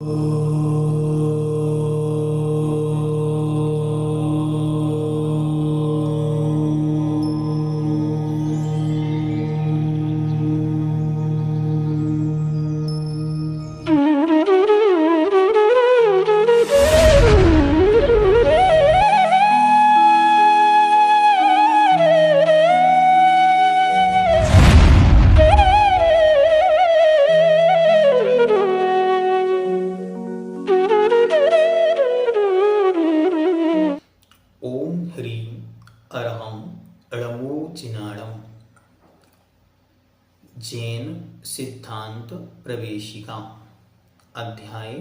ओम ह्रीं अरहं णमोचिनाणम। जैन सिद्धांत प्रवेशिका अध्याय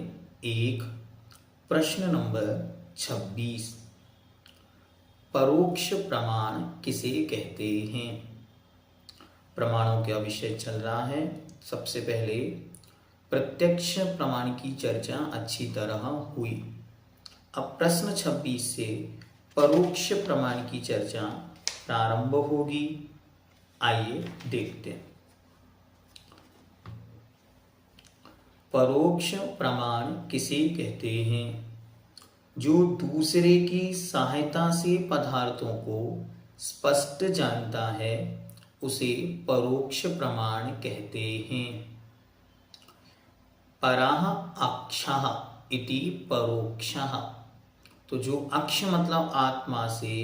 1 प्रश्न नंबर 26। परोक्ष प्रमाण किसे कहते हैं? प्रमाणों का विषय चल रहा है। सबसे पहले प्रत्यक्ष प्रमाण की चर्चा अच्छी तरह हुई। अब प्रश्न 26 से परोक्ष प्रमाण की चर्चा प्रारंभ होगी। आइए देखते हैं। परोक्ष प्रमाण किसे कहते हैं? जो दूसरे की सहायता से पदार्थों को स्पष्ट जानता है उसे परोक्ष प्रमाण कहते हैं। पराः अक्षः इति परोक्षः। तो जो अक्ष मतलब आत्मा से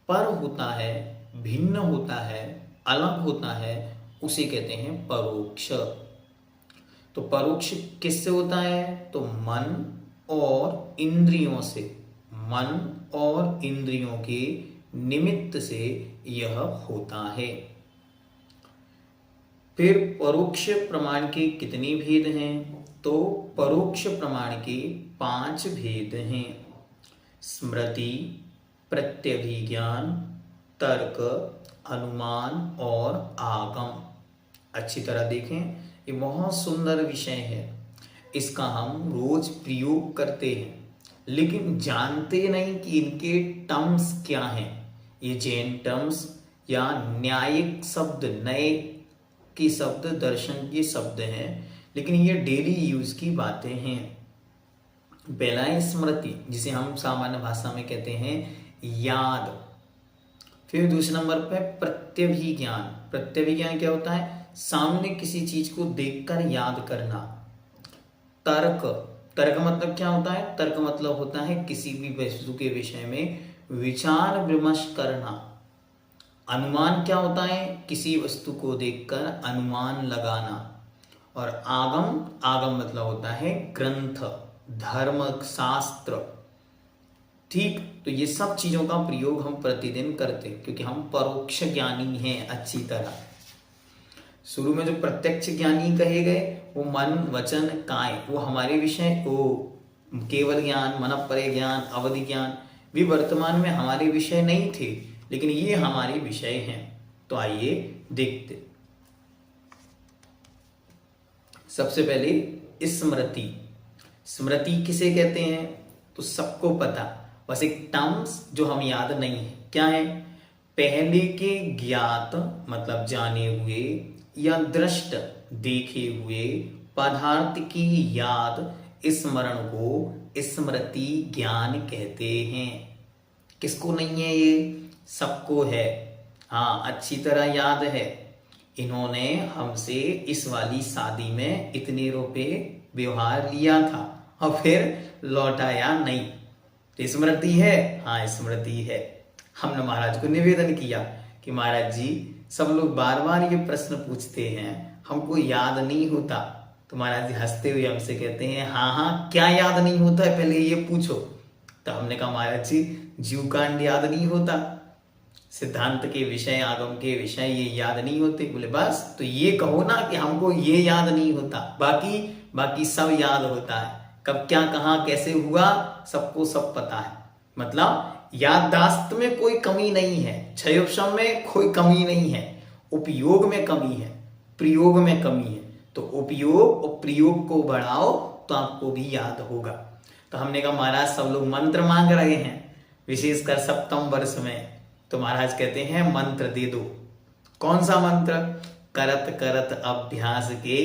पर होता है, भिन्न होता है, अलग होता है, उसे कहते हैं परोक्ष। तो परोक्ष किससे होता है? तो मन और इंद्रियों से, मन और इंद्रियों के निमित्त से यह होता है। फिर परोक्ष प्रमाण के कितने भेद हैं? तो परोक्ष प्रमाण के 5 भेद हैं। स्मृति, प्रत्यभिज्ञान, तर्क, अनुमान और आगम। अच्छी तरह देखें, ये बहुत सुंदर विषय है। इसका हम रोज प्रयोग करते हैं लेकिन जानते नहीं कि इनके टर्म्स क्या हैं। ये जैन टर्म्स या न्यायिक शब्द, नए के शब्द, दर्शन के शब्द हैं, लेकिन ये डेली यूज की बातें हैं। पहला है स्मृति, जिसे हम सामान्य भाषा में कहते हैं याद। फिर दूसरे नंबर पर प्रत्यभिज्ञान। प्रत्यभिज्ञान क्या होता है? सामने किसी चीज को देखकर याद करना। तर्क, तर्क मतलब क्या होता है? तर्क मतलब होता है किसी भी वस्तु के विषय में विचार विमर्श करना। अनुमान क्या होता है? किसी वस्तु को देखकर अनुमान लगाना। और आगम, आगम मतलब होता है ग्रंथ, धर्म, शास्त्र। ठीक, तो ये सब चीजों का प्रयोग हम प्रतिदिन करते हैं क्योंकि हम परोक्ष ज्ञानी हैं अच्छी तरह। शुरू में जो प्रत्यक्ष ज्ञानी कहे गए वो मन, वचन, काय, वो हमारे विषय, वो केवल ज्ञान, मन परे ज्ञान, अवधि ज्ञान भी वर्तमान में हमारे विषय नहीं थे, लेकिन ये हमारे विषय हैं। तो आइए देखते। सबसे पहले स्मृति। स्मृति किसे कहते हैं? तो सबको पता, बस एक टर्म्स जो हम याद नहीं है। क्या है? पहले के ज्ञात मतलब जाने हुए या दृष्ट देखे हुए पदार्थ की याद, स्मरण को स्मृति ज्ञान कहते हैं। किसको नहीं है ये? सबको है। हाँ, अच्छी तरह याद है। इन्होंने हमसे इस वाली शादी में इतने रुपए व्यवहार लिया था और फिर लौटाया नहीं। तो स्मृति है। हाँ, स्मृति है। हमने महाराज को निवेदन किया कि महाराज जी, सब लोग बार बार ये प्रश्न पूछते हैं, हमको याद नहीं होता। तो महाराज जी हंसते हुए हमसे कहते हैं, हाँ हाँ, क्या याद नहीं होता है, पहले ये पूछो। तो हमने कहा महाराज जी, जीव कांड याद नहीं होता, सिद्धांत के विषय, आगम के विषय ये याद नहीं होते। बोले बस, तो ये कहो ना कि हमको ये याद नहीं होता, बाकी सब याद होता है। कब क्या कहाँ कैसे हुआ सबको सब पता है। मतलब याददाश्त में कोई कमी नहीं है, क्षयोपशम में कोई कमी नहीं है, उपयोग में कमी है, प्रयोग में कमी है। तो उपयोग और प्रयोग को बढ़ाओ तो आपको भी याद होगा। तो हमने कहा महाराज सब लोग मंत्र मांग रहे हैं, विशेषकर सप्तम वर्ष में। तो महाराज कहते हैं मंत्र दे दो। कौन सा मंत्र? करत करत अभ्यास के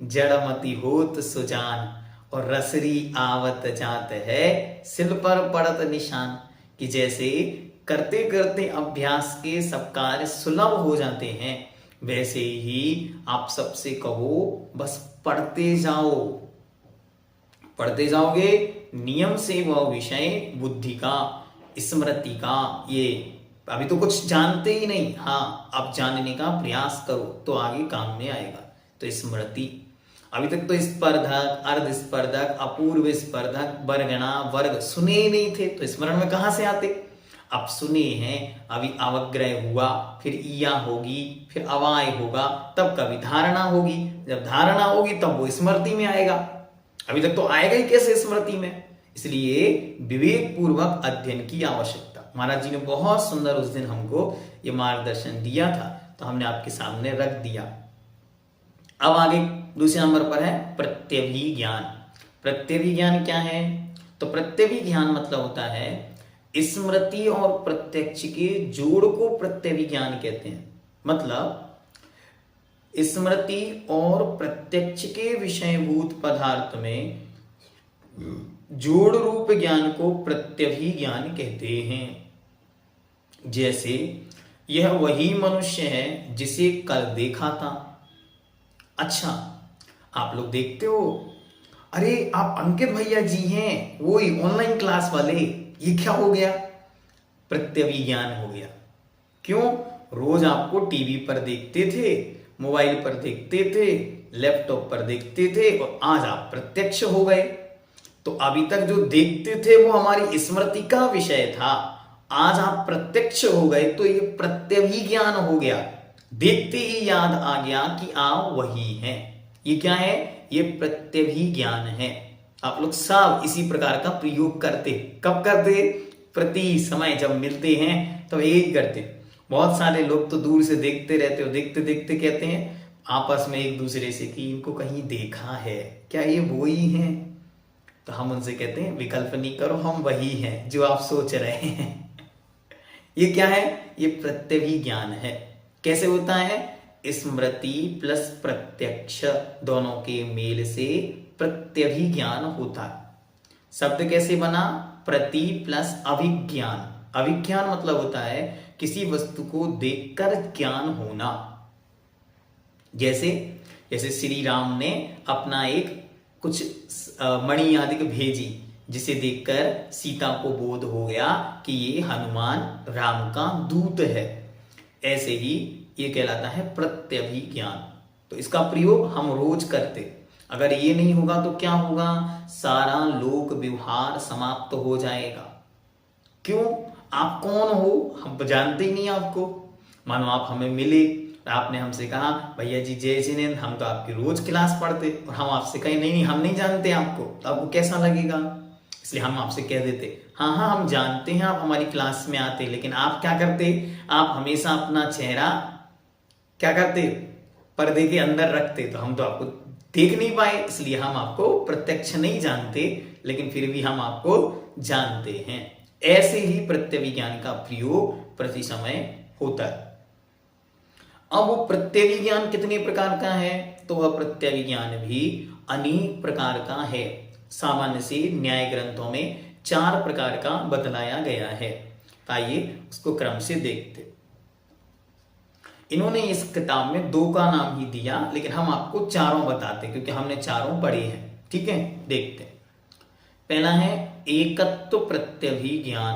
जड़मति होत सुजान, और रसरी आवत जात है सिल पर पड़त निशान, कि जैसे करते करते अभ्यास के सब कार्य सुलभ हो जाते हैं, वैसे ही आप सबसे कहो बस पढ़ते जाओ। पढ़ते जाओगे, नियम से वह विषय बुद्धि का, स्मृति का, ये अभी तो कुछ जानते ही नहीं, हाँ अब जानने का प्रयास करो तो आगे काम में आएगा। तो स्मृति, अभी तक तो स्पर्धक, अर्ध स्पर्धक, अपूर्व स्पर्धक, वर्गणा, वर्ग सुने ही नहीं थे, तो स्मरण में कहां से आते? अब सुने हैं, अभी अवग्रह हुआ, फिर ईया होगी, फिर अवाय होगा, तब कभी धारणा होगी, जब धारणा होगी तब वो स्मृति में आएगा। अभी तक तो आएगा ही कैसे स्मृति में? इसलिए विवेक पूर्वक अध्ययन की आवश्यकता। महाराज जी ने बहुत सुंदर उस दिन हमको ये मार्गदर्शन दिया था, तो हमने आपके सामने रख दिया। अब आगे दूसरे नंबर पर है प्रत्यभिज्ञान। प्रत्यभिज्ञान क्या है? तो प्रत्यभिज्ञान मतलब होता है स्मृति और प्रत्यक्ष के जोड़ को प्रत्यभिज्ञान कहते हैं। मतलब स्मृति और प्रत्यक्ष के विषयभूत पदार्थ में जोड़ रूप ज्ञान को प्रत्यभिज्ञान कहते हैं। जैसे यह वही मनुष्य है जिसे कल देखा था। अच्छा, आप लोग देखते हो, अरे आप अंकित भैया जी हैं, वो ही ऑनलाइन क्लास वाले, ये क्या हो गया? प्रत्यभिज्ञान हो गया। क्यों? रोज आपको टीवी पर देखते थे, मोबाइल पर देखते थे, लैपटॉप पर देखते थे, और आज आप प्रत्यक्ष हो गए। तो अभी तक जो देखते थे वो हमारी स्मृति का विषय था, आज आप प्रत्यक्ष हो गए तो ये प्रत्यभिज्ञान हो गया। देखते ही याद आ गया कि आप वही हैं। ये क्या है? ये प्रत्यभिज्ञान है। आप लोग सब इसी प्रकार का प्रयोग करते। कब करते? प्रति समय जब मिलते हैं तो यही करते। बहुत सारे लोग तो दूर से देखते रहते हो, देखते देखते कहते हैं आपस में एक दूसरे से कि इनको कहीं देखा है क्या, ये वो ही हैं? तो हम उनसे कहते हैं विकल्प नहीं करो, हम वही हैं जो आप सोच रहे हैं। ये क्या है? ये प्रत्यभिज्ञान है। कैसे होता है? स्मृति प्लस प्रत्यक्ष दोनों के मेल से प्रत्यभिज्ञान होता है। शब्द कैसे बना? प्रति प्लस अभिज्ञान। अभिज्ञान मतलब होता है किसी वस्तु को देखकर ज्ञान होना। जैसे जैसे श्री राम ने अपना एक कुछ मणि आदि भेजी, जिसे देखकर सीता को बोध हो गया कि ये हनुमान राम का दूत है। ऐसे ही ये कहलाता है प्रत्यभिज्ञान। तो इसका प्रयोग हम रोज करते। अगर ये नहीं होगा तो क्या होगा? सारा लोक व्यवहार समाप्त हो जाएगा। क्यों? आप कौन हो हम जानते ही नहीं आपको। मानो आप हमें मिले, आपने हमसे कहा भैया जी जय जिनेंद्र, हम तो आपकी रोज क्लास पढ़ते, और हम आपसे कहीं नहीं हम नहीं जानते आपको, तो आपको कैसा लगेगा? इसलिए हम आपसे कह देते हाँ हाँ हम जानते हैं आप हमारी क्लास में आते, लेकिन आप क्या करते? आप हमेशा अपना चेहरा क्या करते? पर्दे के अंदर रखते, तो हम तो आपको देख नहीं पाए, इसलिए हम आपको प्रत्यक्ष नहीं जानते, लेकिन फिर भी हम आपको जानते हैं। ऐसे ही प्रत्यभिज्ञान का प्रयोग प्रति समय होता है। अब वो प्रत्यभिज्ञान कितने प्रकार का है? तो वह प्रत्यभिज्ञान भी अनेक प्रकार का है। सामान्य से न्याय ग्रंथों में 4 प्रकार का बतलाया गया है। आइए उसको क्रम से देखते। इन्होंने इस किताब में 2 का नाम ही दिया, लेकिन हम आपको चारों बताते क्योंकि हमने चारों पढ़े हैं। ठीक है, देखते। पहला है एकत्व प्रत्यभिज्ञान,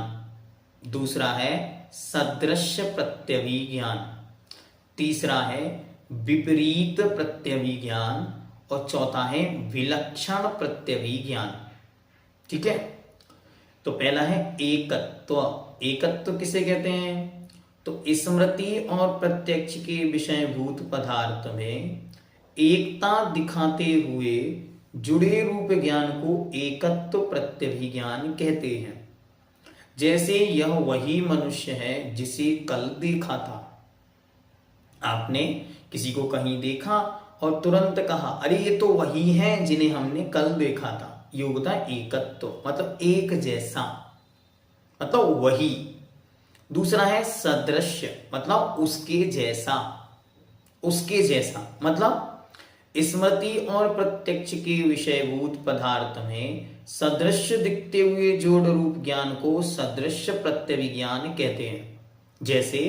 दूसरा है सदृश्य प्रत्यभिज्ञान, तीसरा है विपरीत प्रत्यभिज्ञान, और चौथा है विलक्षण प्रत्यभिज्ञान। ठीक है, तो पहला है एकत्व। एकत्व किसे कहते हैं? तो स्मृति और प्रत्यक्ष के विषयभूत पदार्थ में एकता दिखाते हुए जुड़े रूप ज्ञान को एकत्व प्रत्यभिज्ञान कहते हैं। जैसे यह वही मनुष्य है जिसे कल देखा था। आपने किसी को कहीं देखा और तुरंत कहा अरे ये तो वही है जिन्हें हमने कल देखा था। ये होता है एकत्व, मतलब एक जैसा, मतलब वही। दूसरा है सदृश्य, मतलब उसके जैसा। उसके जैसा मतलब स्मृति और प्रत्यक्ष के विषयभूत पदार्थ में सदृश्य दिखते हुए जोड़ रूप ज्ञान को सदृश्य प्रत्यभिज्ञान कहते हैं। जैसे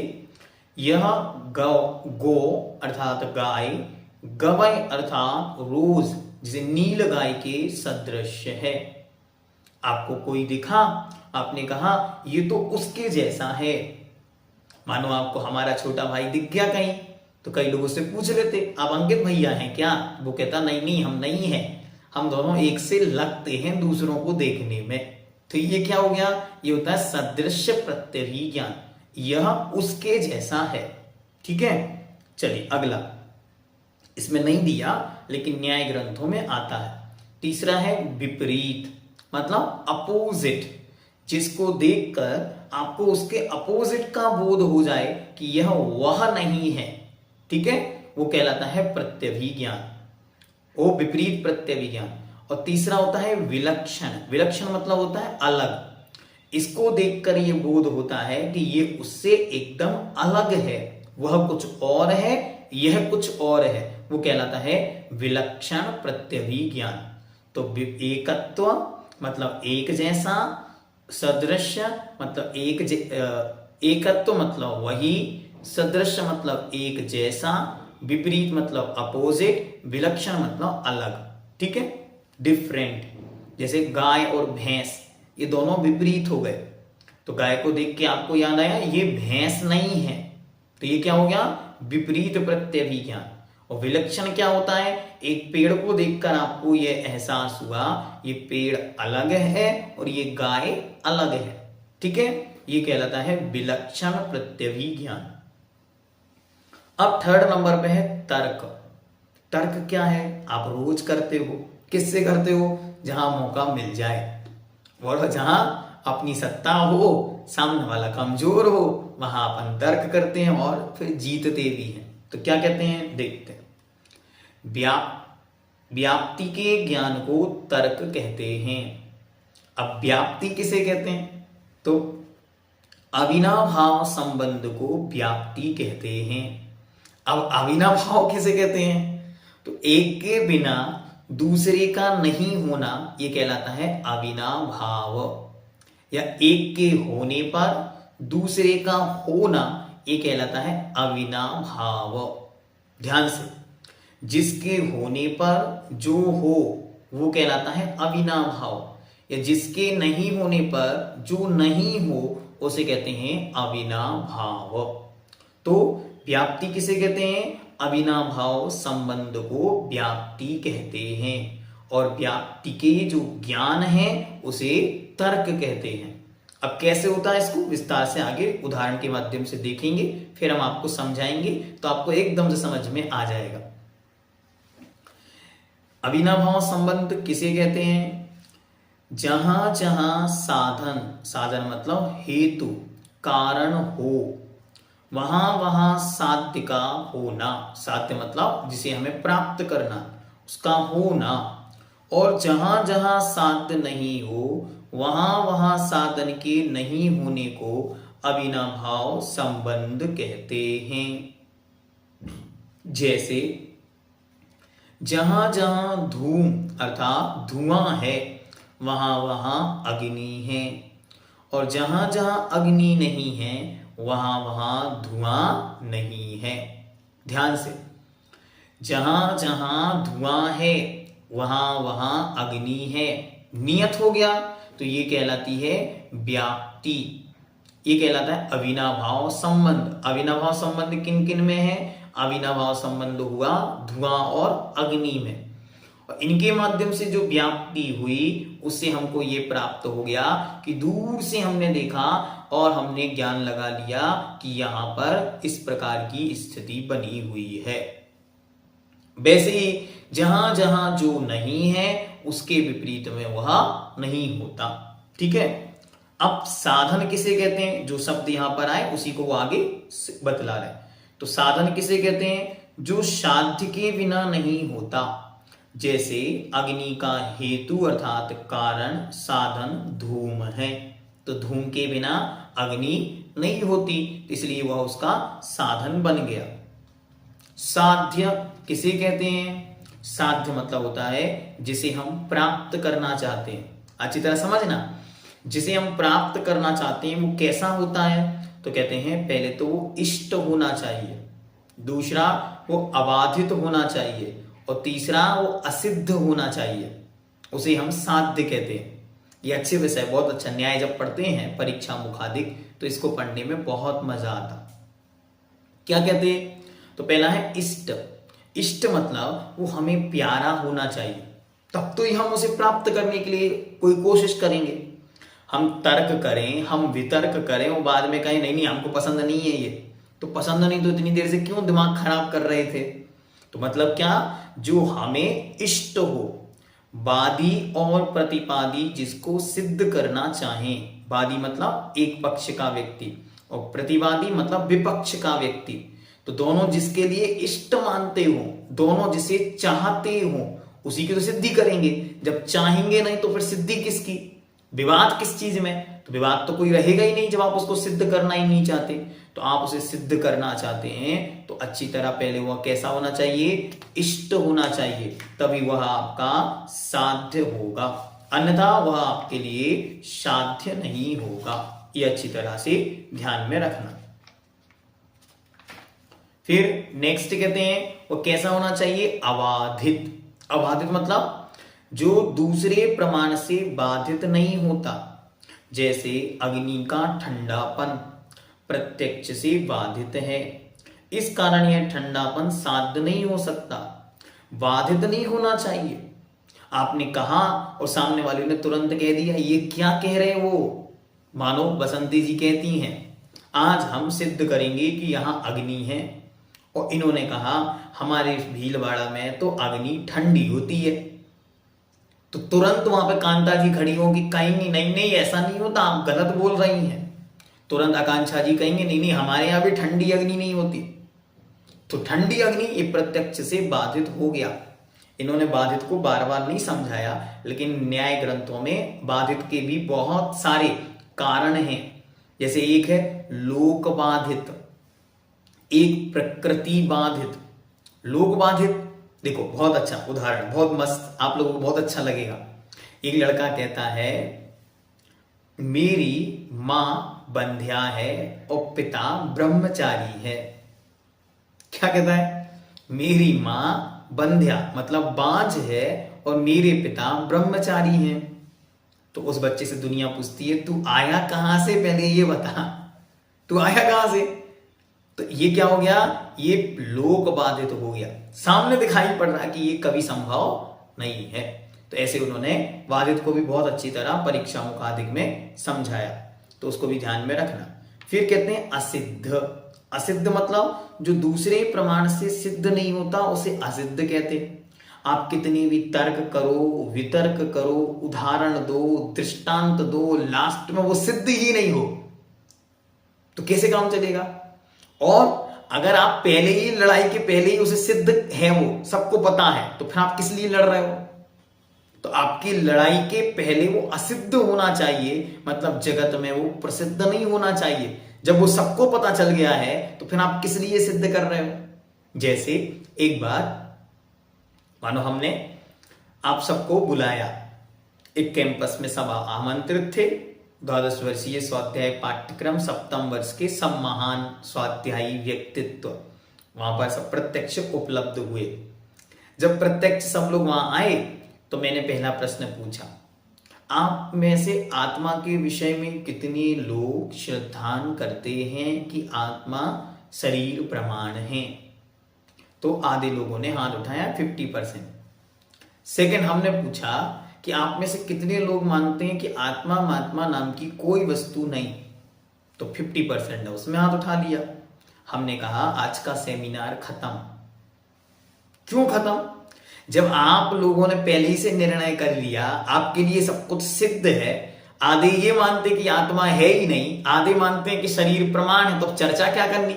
यह गो अर्थात गाय, गवय अर्थात रोज जिसे नील गाय के सदृश्य है। आपको कोई दिखा, आपने कहा ये तो उसके जैसा है। मानो आपको हमारा छोटा भाई दिख गया कहीं, तो कई लोगों से पूछ लेते आप अंकित भैया हैं क्या? वो कहता नहीं नहीं हम नहीं हैं, हम दोनों एक से लगते हैं दूसरों को देखने में। तो ये क्या हो गया? ये होता है सदृश्य प्रत्यभिज्ञान, यह उसके जैसा है। ठीक है, चलिए अगला, इसमें नहीं दिया लेकिन न्याय ग्रंथों में आता है। तीसरा है विपरीत, मतलब अपोजिट, जिसको देखकर आपको उसके अपोजिट का बोध हो जाए कि यह वह नहीं है। ठीक है, वो कहलाता है प्रत्यभिज्ञान, वो विपरीत प्रत्यभिज्ञान। और तीसरा होता है विलक्षण। विलक्षण मतलब होता है अलग, इसको देखकर ये बोध होता है कि ये उससे एकदम अलग है, वह कुछ और है, यह कुछ और है, वो कहलाता है विलक्षण प्रत्यभिज्ञान। तो एकत्व मतलब एक जैसा, सदृश्य मतलब एकत्व मतलब वही, सदृश्य मतलब एक जैसा, विपरीत मतलब अपोजिट, विलक्षण मतलब अलग। ठीक है, डिफरेंट। जैसे गाय और भैंस, ये दोनों विपरीत हो गए, तो गाय को देख के आपको याद आया ये भैंस नहीं है, तो ये क्या हो गया? विपरीत प्रत्यभिज्ञान। और विलक्षण क्या होता है? एक पेड़ को देखकर आपको यह एहसास हुआ ये पेड़ अलग है और ये गाय अलग है। ठीक है, ये कहलाता है विलक्षण प्रत्यभिज्ञान। अब थर्ड नंबर पे है तर्क। तर्क क्या है? आप रोज करते हो। किससे करते हो? जहां मौका मिल जाए और जहां अपनी सत्ता हो, सामने वाला कमजोर हो, वहां अपन तर्क करते हैं और फिर जीतते भी हैं। तो क्या कहते हैं, देखते हैं। व्याप्ति के ज्ञान को तर्क कहते हैं। अब व्याप्ति किसे कहते हैं? तो अविनाभाव संबंध को व्याप्ति कहते हैं। अब अविनाभाव किसे कहते हैं? तो एक के बिना दूसरे का नहीं होना, ये कहलाता है अविनाभाव। या एक के होने पर दूसरे का होना, ये कहलाता है अविनाभाव। ध्यान से, जिसके होने पर जो हो वो कहलाता है अविनाभाव, या जिसके नहीं होने पर जो नहीं हो उसे कहते हैं अविनाभाव। तो व्याप्ति किसे कहते हैं? अविनाभाव संबंध को व्याप्ति कहते हैं। और व्याप्ति के जो ज्ञान है उसे तर्क कहते हैं। अब कैसे होता है इसको विस्तार से आगे उदाहरण के माध्यम से देखेंगे, फिर हम आपको समझाएंगे तो आपको एकदम से समझ में आ जाएगा। अविनाभाव संबंध किसे कहते हैं? जहां जहां साधन, साधन मतलब हेतु, कारण हो, वहां वहां साध्य का होना, साध्य मतलब जिसे हमें प्राप्त करना, उसका होना, और जहां जहां साध्य नहीं हो वहां वहां साधन के नहीं होने को अविनाभाव संबंध कहते हैं। जैसे जहां जहां धूम अर्थात धुआं है वहां वहां अग्नि है, और जहां जहां अग्नि नहीं है वहां वहां धुआं नहीं है। ध्यान से, जहां जहां धुआं है वहां वहां अग्नि है, नियत हो गया तो ये कहलाती है व्याप्ति, ये कहलाता है अविनाभाव संबंध। अविनाभाव संबंध किन किन में है? अविनाभाव संबंध हुआ धुआं और अग्नि में, और इनके माध्यम से जो व्याप्ति हुई उससे हमको ये प्राप्त हो गया कि दूर से हमने देखा और हमने ज्ञान लगा लिया कि यहां पर इस प्रकार की स्थिति बनी हुई है। वैसे ही जहां जहां जो नहीं है उसके विपरीत में वह नहीं होता। ठीक है, अब साधन किसे कहते हैं? जो शब्द यहां पर आए उसी को वो आगे बतला रहे। तो साधन किसे कहते हैं? जो साध्य के बिना नहीं होता। जैसे अग्नि का हेतु अर्थात कारण साधन धूम है, तो धूम के बिना अग्नि नहीं होती, इसलिए वह उसका साधन बन गया। साध्य किसे कहते हैं? साध्य मतलब होता है जिसे हम प्राप्त करना चाहते हैं। अच्छी तरह समझना, जिसे हम प्राप्त करना चाहते हैं वो कैसा होता है, तो कहते हैं पहले तो वो इष्ट होना चाहिए, दूसरा वो अबाधित होना चाहिए, और तीसरा वो असिद्ध होना चाहिए, उसे हम साध्य कहते हैं। ये अच्छे विषय, बहुत अच्छा। न्याय जब पढ़ते हैं परीक्षा मुखादिक तो इसको पढ़ने में बहुत मजा आता। क्या कहते हैं, तो पहला है इष्ट। इष्ट मतलब वो हमें प्यारा होना चाहिए, तब तो ही हम उसे प्राप्त करने के लिए कोई कोशिश करेंगे। हम तर्क करें, हम वितर्क करें और बाद में कहें नहीं नहीं हमको पसंद नहीं है ये, तो पसंद नहीं तो इतनी देर से क्यों दिमाग खराब कर रहे थे। तो मतलब क्या, जो हमें इष्ट हो, वादी और प्रतिपादी जिसको सिद्ध करना चाहें। वादी मतलब एक पक्ष का व्यक्ति और प्रतिवादी मतलब विपक्ष का व्यक्ति, तो दोनों जिसके लिए इष्ट मानते हो, दोनों जिसे चाहते हो, उसी की तो सिद्धि करेंगे। जब चाहेंगे नहीं तो फिर सिद्धि किसकी, विवाद किस चीज में, तो विवाद तो कोई रहेगा ही नहीं जब आप उसको सिद्ध करना ही नहीं चाहते। तो आप उसे सिद्ध करना चाहते हैं तो अच्छी तरह पहले वह कैसा होना चाहिए, इष्ट होना चाहिए, तभी वह आपका साध्य होगा, अन्यथा वह आपके लिए साध्य नहीं होगा। ये अच्छी तरह से ध्यान में रखना। फिर नेक्स्ट कहते हैं वो कैसा होना चाहिए, अबाधित। अबाधित मतलब जो दूसरे प्रमाण से बाधित नहीं होता, जैसे अग्नि का ठंडापन प्रत्यक्ष से बाधित है, इस कारण यह ठंडापन साध्य नहीं हो सकता, बाधित नहीं होना चाहिए। आपने कहा और सामने वाले ने तुरंत कह दिया, ये क्या कह रहे हो। मानो बसंती जी कहती हैं आज हम सिद्ध करेंगे कि यहां अग्नि है, और इन्होंने कहा हमारे भीलवाड़ा में तो अग्नि ठंडी होती है, तो तुरंत वहां पे कांता जी खड़ी होंगी, कहेंगी नहीं नहीं ऐसा नहीं होता, आप गलत बोल रही हैं। तुरंत आकांक्षा जी कहेंगे नहीं नहीं हमारे यहां भी ठंडी अग्नि नहीं होती। तो ठंडी अग्नि ये प्रत्यक्ष से बाधित हो गया। इन्होंने बाधित को बार बार नहीं समझाया, लेकिन न्याय ग्रंथों में बाधित के भी बहुत सारे कारण हैं। जैसे एक है लोक बाधित, एक प्रकृति बाधित। लोक बाधित देखो बहुत अच्छा उदाहरण, बहुत मस्त, आप लोगों को बहुत अच्छा लगेगा। एक लड़का कहता है मेरी मां बंध्या है और पिता ब्रह्मचारी है। क्या कहता है, मेरी मां बंध्या मतलब बांझ है और मेरे पिता ब्रह्मचारी हैं। तो उस बच्चे से दुनिया पूछती है तू आया कहां से, पहले ये बता, तू आया कहां से। तो ये क्या हो गया, ये लोक बाधित हो गया, सामने दिखाई पड़ रहा कि ये कभी संभव नहीं है। तो ऐसे उन्होंने बाधित को भी बहुत अच्छी तरह परीक्षा मुखादिक में समझाया, तो उसको भी ध्यान में रखना। फिर कहते हैं असिद्ध। असिद्ध मतलब जो दूसरे प्रमाण से सिद्ध नहीं होता उसे असिद्ध कहते। आप कितनी भी तर्क करो, वितर्क करो, उदाहरण दो, दृष्टांत दो, लास्ट में वो सिद्ध ही नहीं हो तो कैसे काम चलेगा। और अगर आप पहले ही लड़ाई के पहले ही उसे सिद्ध है, वो सबको पता है, तो फिर आप किस लिए लड़ रहे हो। तो आपकी लड़ाई के पहले वो असिद्ध होना चाहिए, मतलब जगत में वो प्रसिद्ध नहीं होना चाहिए। जब वो सबको पता चल गया है तो फिर आप किस लिए सिद्ध कर रहे हो। जैसे एक बार मानो हमने आप सबको बुलाया, एक कैंपस में सब आमंत्रित थे, 12 वर्षीय स्वाध्याय पाठ्यक्रम, 7th वर्ष के सब महान स्वाध्यायी व्यक्तित्व वहां पर सब प्रत्यक्ष उपलब्ध हुए। जब प्रत्यक्ष सब लोग वहां आए तो मैंने पहला प्रश्न पूछा, आप में से आत्मा के विषय में कितने लोग श्रद्धान करते हैं कि आत्मा शरीर प्रमाण है। तो आधे लोगों ने हाथ उठाया, 50%। सेकंड हमने पूछा कि आप में से कितने लोग मानते हैं कि आत्मा महात्मा नाम की कोई वस्तु नहीं, तो 50% है, उसमें हाथ उठा लिया। हमने कहा आज का सेमिनार खत्म। क्यों खत्म, जब आप लोगों ने पहले ही से निर्णय कर लिया, आपके लिए सब कुछ सिद्ध है। आधे ये मानते कि आत्मा है ही नहीं, आधे मानते हैं कि शरीर प्रमाण है, तो चर्चा क्या करनी।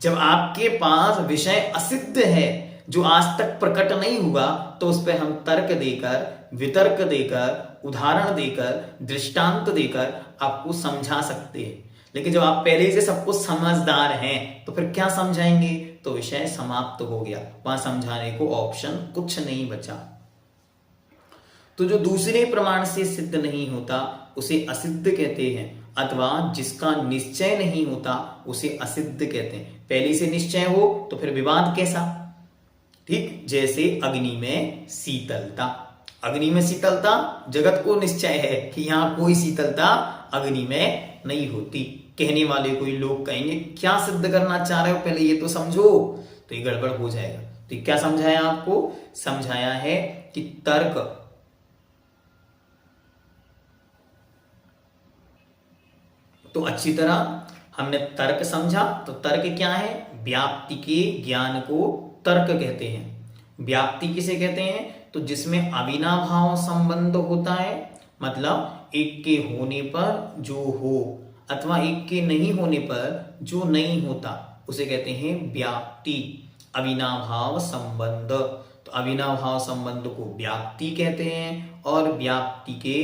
जब आपके पास विषय असिद्ध है जो आज तक प्रकट नहीं हुआ, तो उस पर हम तर्क देकर, वितर्क देकर, उदाहरण देकर, दृष्टांत देकर आपको समझा सकते हैं। लेकिन जब आप पहले से सबको समझदार हैं तो फिर क्या समझाएंगे, तो विषय समाप्त हो गया, वहां समझाने को ऑप्शन कुछ नहीं बचा। तो जो दूसरे प्रमाण से सिद्ध नहीं होता उसे असिद्ध कहते हैं, अथवा जिसका निश्चय नहीं होता उसे असिद्ध कहते हैं। पहले से निश्चय हो तो फिर विवाद कैसा? ठीक, जैसे अग्नि में शीतलता। अग्नि में शीतलता, जगत को निश्चय है कि यहां कोई शीतलता अग्नि में नहीं होती। कहने वाले कोई लोग कहेंगे क्या सिद्ध करना चाह रहे हो, पहले ये तो समझो, तो ये गड़बड़ हो जाएगा। तो ये क्या समझाया आपको? समझाया है कि तर्क तो अच्छी तरह हमने तर्क समझा। तो तर्क क्या है? व्याप्ति के ज्ञान को तर्क कहते हैं। व्याप्ति किसे कहते हैं? तो जिसमें अविनाभाव संबंध होता है, मतलब एक के होने पर जो हो अथवा एक के नहीं होने पर जो नहीं होता, उसे कहते हैं व्याप्ति, अविनाभाव संबंध। तो अविनाभाव संबंध को व्याप्ति कहते हैं, और व्याप्ति के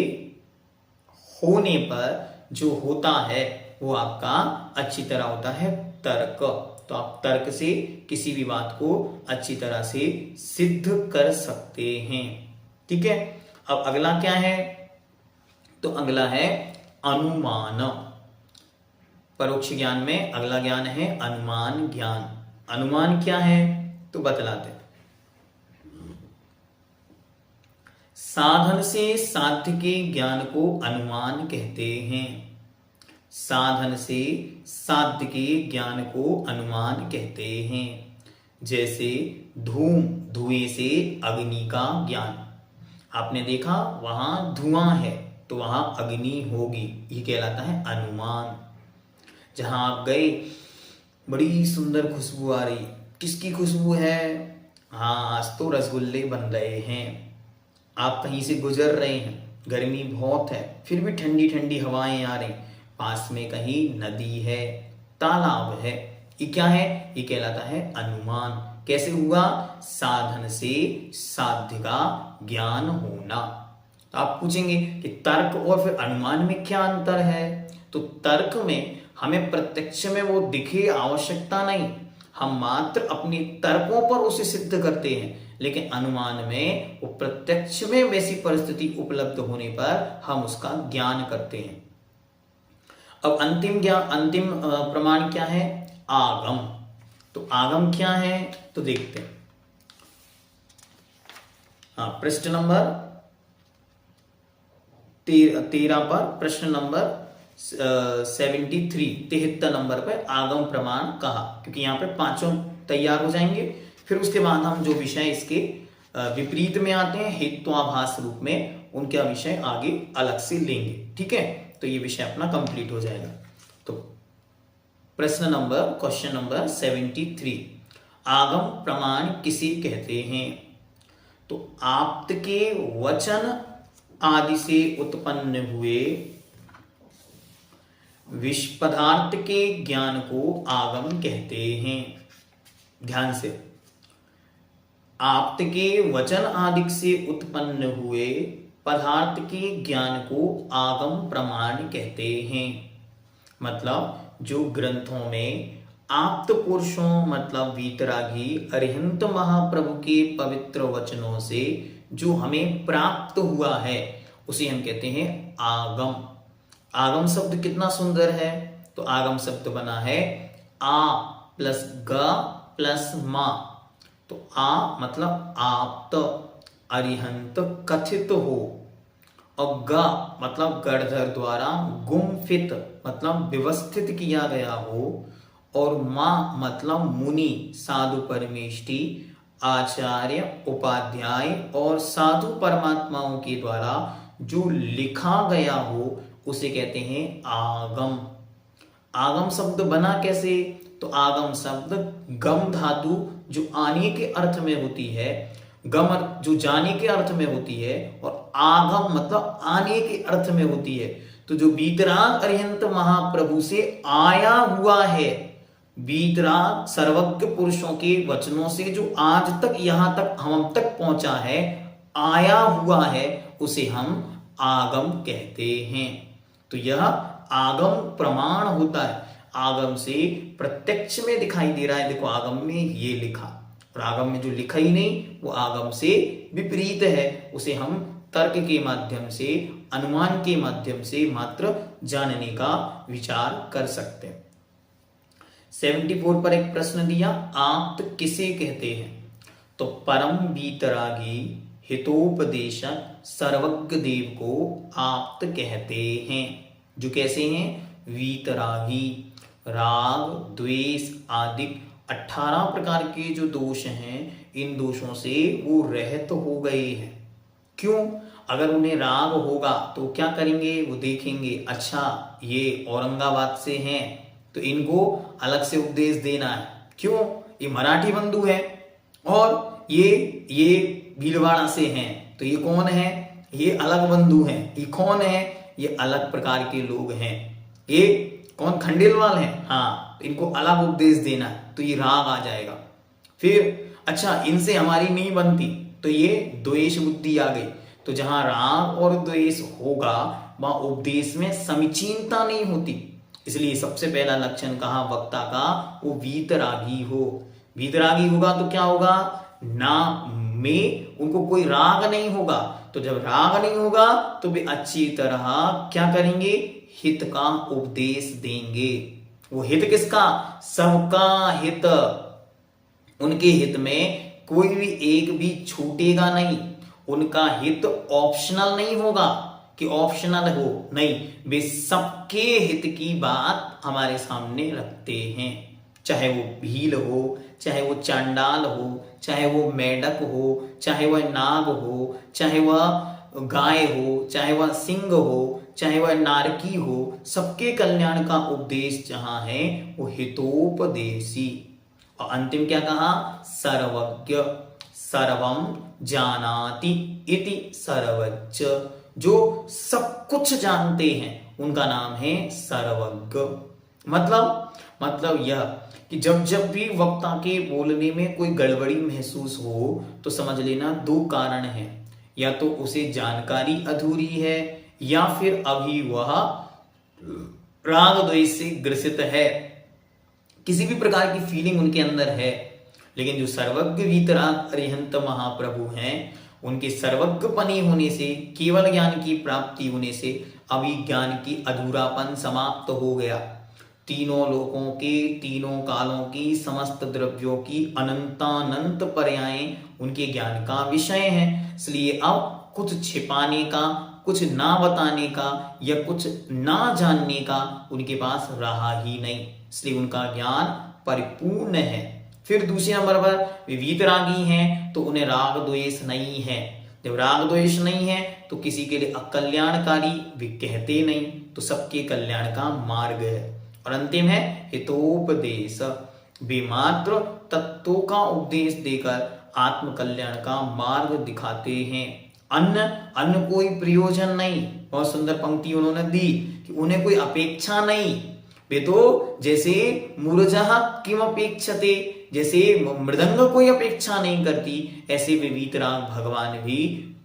होने पर जो होता है वो आपका अच्छी तरह होता है तर्क। तो आप तर्क से किसी भी बात को अच्छी तरह से सिद्ध कर सकते हैं। ठीक है, अब अगला क्या है? तो अगला है अनुमान। परोक्ष ज्ञान में अगला ज्ञान है अनुमान ज्ञान। अनुमान क्या है तो बतलाते हैं। साधन से साध्य के ज्ञान को अनुमान कहते हैं। साधन से साध्य के ज्ञान को अनुमान कहते हैं। जैसे धूम, धुएं से अग्नि का ज्ञान। आपने देखा वहां धुआं है तो वहां अग्नि होगी, ये कहलाता है अनुमान। जहां आप गए, बड़ी सुंदर खुशबू आ रही, किसकी खुशबू है? हाँ, आज तो रसगुल्ले बन रहे हैं। आप कहीं से गुजर रहे हैं, गर्मी बहुत है, फिर भी ठंडी ठंडी हवाएं आ रही, पास में कहीं नदी है, तालाब है, ये क्या है? ये कहलाता है अनुमान। कैसे हुआ? साधन से साध्य का ज्ञान होना। तो आप पूछेंगे कि तर्क और फिर अनुमान में क्या अंतर है? तो तर्क में हमें प्रत्यक्ष में वो दिखे आवश्यकता नहीं, हम मात्र अपने तर्कों पर उसे सिद्ध करते हैं। लेकिन अनुमान में वो प्रत्यक्ष में वैसी परिस्थिति उपलब्ध होने पर हम उसका ज्ञान करते हैं। अब अंतिम प्रमाण क्या है? आगम। तो आगम क्या है तो देखते हैं। पृष्ठ नंबर 13 पर, प्रश्न नंबर 73 नंबर पर आगम प्रमाण कहा, क्योंकि यहाँ पे पांचों तैयार हो जाएंगे। फिर उसके बाद हम जो विषय इसके विपरीत में आते हैं हेत्वाभास रूप में, उनका विषय आगे अलग से लेंगे। ठीक है, तो ये विषय अपना कंप्लीट हो जाएगा। तो क्वेश्चन नंबर 73, आगम प्रमाण किसे कहते हैं? तो आप्त के वचन आदि से उत्पन्न हुए विश्व पदार्थ के ज्ञान को आगम कहते हैं। ध्यान से, आप्त के वचन आदि से उत्पन्न हुए पदार्थ के ज्ञान को आगम प्रमाण कहते हैं। मतलब जो ग्रंथों में आप्त पुरुषों मतलब वीतरागी अरिहंत महाप्रभु के पवित्र वचनों से जो हमें प्राप्त हुआ है उसे हम कहते हैं आगम। आगम शब्द कितना सुंदर है। तो आगम शब्द बना है आ प्लस ग प्लस मा। तो आ मतलब आप्त, अरिहंत कथित हो, और ग मतलब गणधर द्वारा गुम्फित मतलब व्यवस्थित किया गया हो, और मा मतलब मुनि, साधु, परमेष्ठी, आचार्य, उपाध्याय और साधु परमात्माओं के द्वारा जो लिखा गया हो उसे कहते हैं आगम। आगम शब्द बना कैसे? तो आगम शब्द गम धातु जो आने के अर्थ में होती है, गम जो जाने के अर्थ में होती है, और आगम मतलब आने के अर्थ में होती है। तो जो वीतराग अरिहंत महाप्रभु से आया हुआ है, वीतराग सर्वज्ञ पुरुषों के वचनों से जो आज तक यहां तक हम तक पहुंचा है, आया हुआ है, उसे हम आगम कहते हैं। तो यह आगम प्रमाण होता है। आगम से प्रत्यक्ष में दिखाई दे रहा है। देखो आगम में ये लिखा, और आगम में जो लिखा ही नहीं वो आगम से विपरीत है, उसे हम तर्क के माध्यम से, अनुमान के माध्यम से मात्र जानने का विचार कर सकते हैं। 74 पर एक प्रश्न दिया, आप्त किसे कहते हैं? तो परम वीतरागी हितोपदेशक सर्वज्ञ देव को आप्त कहते हैं। जो कैसे हैं? वीतरागी। राग द्वेष आदि 18 प्रकार के जो दोष हैं, इन दोषों से वो रहित हो गए हैं। क्यों? अगर उन्हें राग होगा तो क्या करेंगे? वो देखेंगे अच्छा ये औरंगाबाद से हैं तो इनको अलग से उपदेश देना है। क्यों? ये मराठी बंधु है, और ये भीलवाड़ा से हैं तो ये कौन है? ये अलग बंधु हैं। ये कौन है? ये अलग प्रकार के लोग हैं। ये कौन? खंडेलवाल हैं। हाँ, तो इनको अलग उपदेश देना है, तो ये राग आ जाएगा। फिर अच्छा इनसे हमारी नहीं बनती तो ये द्वेष बुद्धि आ गई। तो जहां राग और द्वेष होगा वहां उपदेश में समीचीनता नहीं होती। इसलिए सबसे पहला लक्षण कहा वक्ता का, वो वीतरागी हो। वीतरागी होगा तो क्या होगा? ना में उनको कोई राग नहीं होगा। तो जब राग नहीं होगा तो वे अच्छी तरह क्या करेंगे? हित का उपदेश देंगे। वो हित किसका? सबका हित। उनके हित में कोई भी एक भी छूटेगा नहीं। उनका हित ऑप्शनल नहीं होगा कि ऑप्शनल हो, नहीं, वे सबके हित की बात हमारे सामने रखते हैं। चाहे वो भील हो, चाहे वो चांडाल हो, चाहे वो मेढक हो, चाहे वह नाग हो, चाहे वह गाय हो, चाहे वह सिंह हो, चाहे वह नारकी हो, सबके कल्याण का उपदेश जहां है वो हितोपदेशी। और अंतिम क्या कहा? सर्वज्ञ। सर्वम जानाति इति सर्वज्ञ। जो सब कुछ जानते हैं उनका नाम है सर्वज्ञ। मतलब यह कि जब भी वक्ता के बोलने में कोई गड़बड़ी महसूस हो तो समझ लेना दो कारण हैं। या तो उसे जानकारी अधूरी है, या फिर अभी वह राग द्वेष से ग्रसित है, किसी भी प्रकार की फीलिंग उनके अंदर है। लेकिन जो सर्वज्ञ वीतराग अरिहंत महाप्रभु हैं, उनके सर्वज्ञपनी होने से, केवल ज्ञान की प्राप्ति होने से अभी ज्ञान की अधूरापन समाप्त हो गया। तीनों लोकों के, तीनों कालों की, समस्त द्रव्यों की अनंतानंत पर्यायें उनके ज्ञान का विषय हैं। इसलिए अब कुछ छिपाने का, कुछ ना बताने का या कुछ ना जानने का उनके पास रहा ही नहीं। इसलिए उनका ज्ञान परिपूर्ण है। फिर दूसरे नंबर पर वे वीतरागी हैं तो उन्हें राग द्वेष नहीं है। जब राग द्वेष नहीं है तो किसी के लिए अकल्याणकारी वे कहते नहीं, तो सबके कल्याण का मार्ग है। और अंतिम है हितोपदेश। वे मात्र तत्वों का उपदेश देकर आत्म कल्याण का मार्ग दिखाते हैं। अन्य कोई प्रयोजन नहीं। बहुत सुंदर पंक्ति उन्होंने दी कि उन्हें कोई अपेक्षा नहीं। वे तो जैसे मूर्जः किम अपेक्षते, जैसे मृदंग कोई अपेक्षा नहीं करती, ऐसे वे वीतराग भगवान भी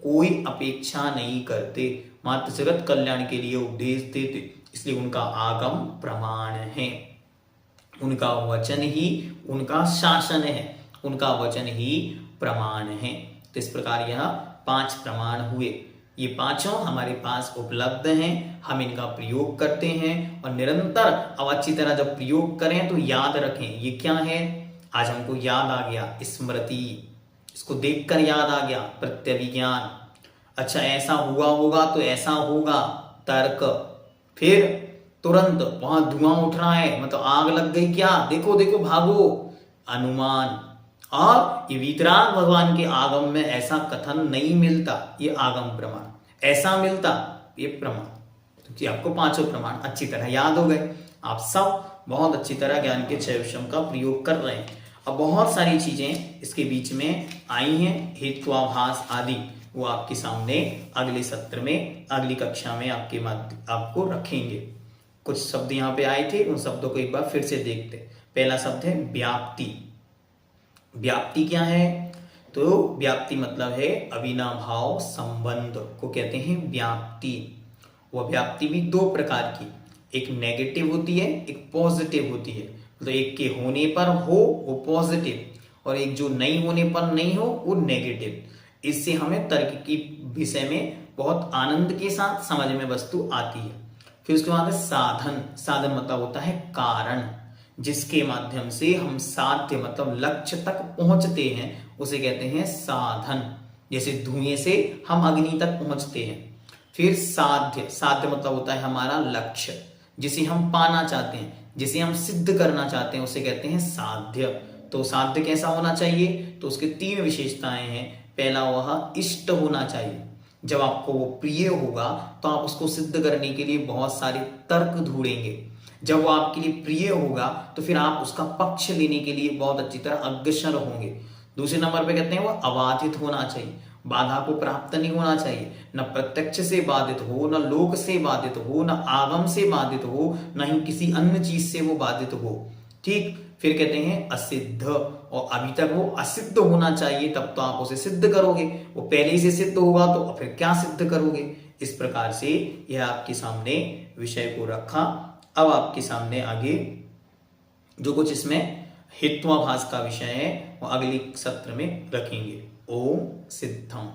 कोई अपेक्षा नहीं करते, मात्र जगत कल्याण के लिए उपदेश देते। इसलिए उनका आगम प्रमाण है, उनका वचन ही उनका शासन है, उनका वचन ही प्रमाण है। तो इस प्रकार यह 5 प्रमाण हुए। ये पांचों हमारे पास उपलब्ध हैं, हम इनका प्रयोग करते हैं और निरंतर अब अच्छी तरह जब प्रयोग करें तो याद रखें। ये क्या है? आज हमको याद आ गया स्मृति, इसको देखकर याद आ गया प्रत्यभिज्ञान। अच्छा ऐसा हुआ होगा तो ऐसा होगा तर्क। फिर तुरंत वहां धुआं उठ रहा है, मतलब आग लग गई क्या, देखो देखो भागो, अनुमान। और ये वीतराग भगवान के आगम में ऐसा कथन नहीं मिलता, ये आगम प्रमाण। ऐसा मिलता ये प्रमाण। क्योंकि आपको 5 प्रमाण अच्छी तरह याद हो गए, आप सब बहुत अच्छी तरह ज्ञान के 6 विषयों का प्रयोग कर रहे हैं। अब बहुत सारी चीजें इसके बीच में आई हैं, हेत्वाभास आदि, वो आपके सामने अगले सत्र में, अगली कक्षा में आपको रखेंगे। कुछ शब्द यहाँ पे आए थे, उन शब्दों को एक बार फिर से देखते। पहला शब्द है व्याप्ति। व्याप्ति क्या है? तो व्याप्ति मतलब है अविनाभाव संबंध को कहते हैं व्याप्ति। वह व्याप्ति भी 2 प्रकार की, एक नेगेटिव होती है, एक पॉजिटिव होती है। मतलब एक के होने पर हो वो पॉजिटिव और एक जो नहीं होने पर नहीं हो वो नेगेटिव। इससे हमें तर्क की विषय में बहुत आनंद के साथ समझ में वस्तु आती है। फिर उसके बाद साधन। साधन मतलब होता है कारण, जिसके माध्यम से हम साध्य मतलब लक्ष्य तक पहुंचते हैं उसे कहते हैं साधन। जैसे धुएं से हम अग्नि तक पहुंचते हैं। फिर साध्य। साध्य मतलब होता है हमारा लक्ष्य, जिसे हम पाना चाहते हैं, जिसे हम सिद्ध करना चाहते हैं, उसे कहते हैं साध्य। तो साध्य कैसा होना चाहिए? तो उसके 3 विशेषताएं हैं। पहला वह इष्ट होना चाहिए। जब आपको वो प्रिय होगा तो आप उसको सिद्ध करने के लिए बहुत सारे तर्क ढूंढेंगे। जब वो आपके लिए प्रिय होगा तो फिर आप उसका पक्ष लेने के लिए बहुत अच्छी तरह अग्रसर होंगे। दूसरे नंबर पे कहते हैं वो अबाधित होना चाहिए, बाधा को प्राप्त नहीं होना चाहिए। न प्रत्यक्ष से बाधित हो, न लोक से बाधित हो, न आगम से बाधित हो, न ही किसी अन्य चीज से वो बाधित हो। ठीक। फिर कहते हैं असिद्ध, और अभी तक वो असिद्ध होना चाहिए, तब तो आप उसे सिद्ध करोगे। वो पहले ही से सिद्ध होगा तो फिर क्या सिद्ध करोगे। इस प्रकार से यह आपके सामने विषय को रखा। अब आपके सामने आगे जो कुछ इसमें हेत्वाभास का विषय है वो अगले सत्र में रखेंगे। ओम सिद्धम।